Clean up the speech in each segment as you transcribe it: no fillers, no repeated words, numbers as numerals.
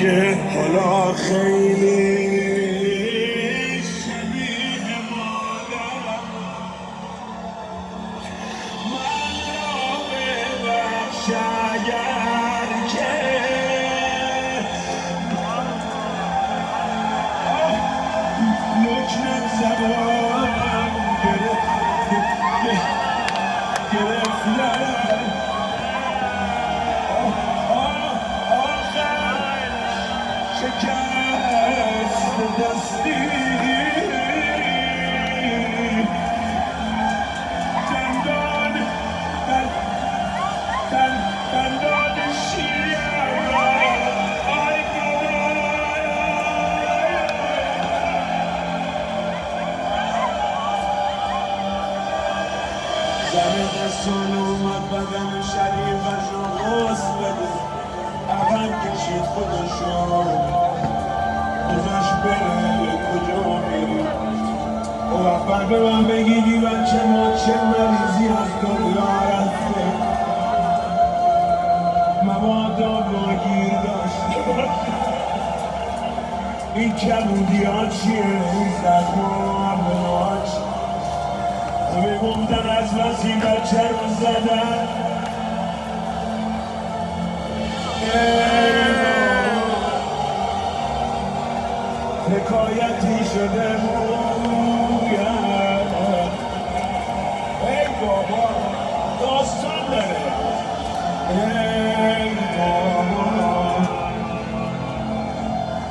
که حالا خیلی شبیه مادرم من را ببخش اگر که لکنت زبانم گرفت شکست دستی دندان شیر آی زمستان اومد بدن شریفش رو غسل بده عقب کشید خودشو گذاشت بره کجا میری او اول به من بگیدی بچه ما چه مریضی از دنیا رفته مبادا باگیر داشت این کبودی ها چیه این زخم بناش همه گفتن از وزی بچه رو زدن حکایتی شده رویم ای بابا داستان داره ای بابا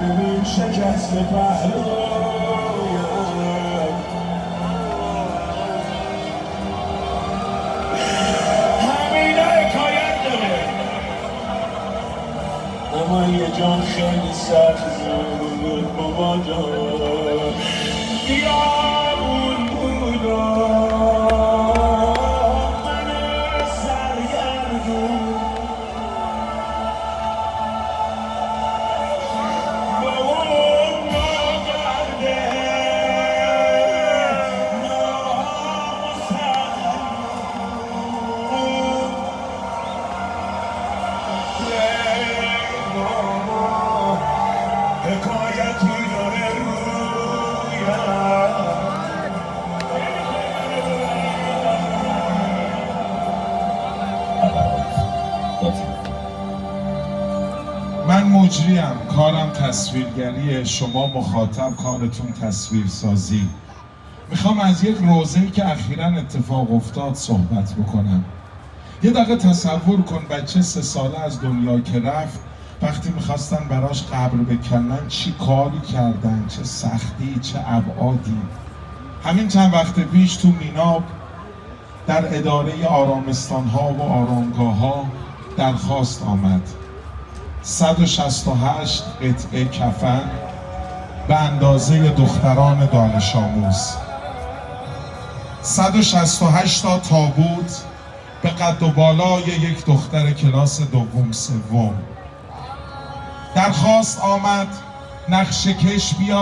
ببین شکست پهلویم همینا حکایت داره اما یه جان خیلی سخت بود بابا جان بیامون بودا من سرگردون بابا ناگرده حکایتی داره رویم من مجریم، کارم تصویرگریه، شما مخاطب کارتون تصویرسازی. میخوام از یک روزه‌ای که اخیراً اتفاق افتاد صحبت بکنم. یه دقیقه تصور کن بچه 3 ساله از دنیا که رفت وقتی میخواستن براش قبر بکنن چی کاری کردن، چه سختی، چه ابعادی. همین چند وقت پیش تو میناب در اداره آرامستان‌ها و آرامگاه‌ها درخواست آمد 168 قطعه کفن به اندازه دختران دانش آموز، 168 تا تابوت به قد و بالای یک دختر کلاس دوم سوم. درخواست آمد نقشه کش بیاد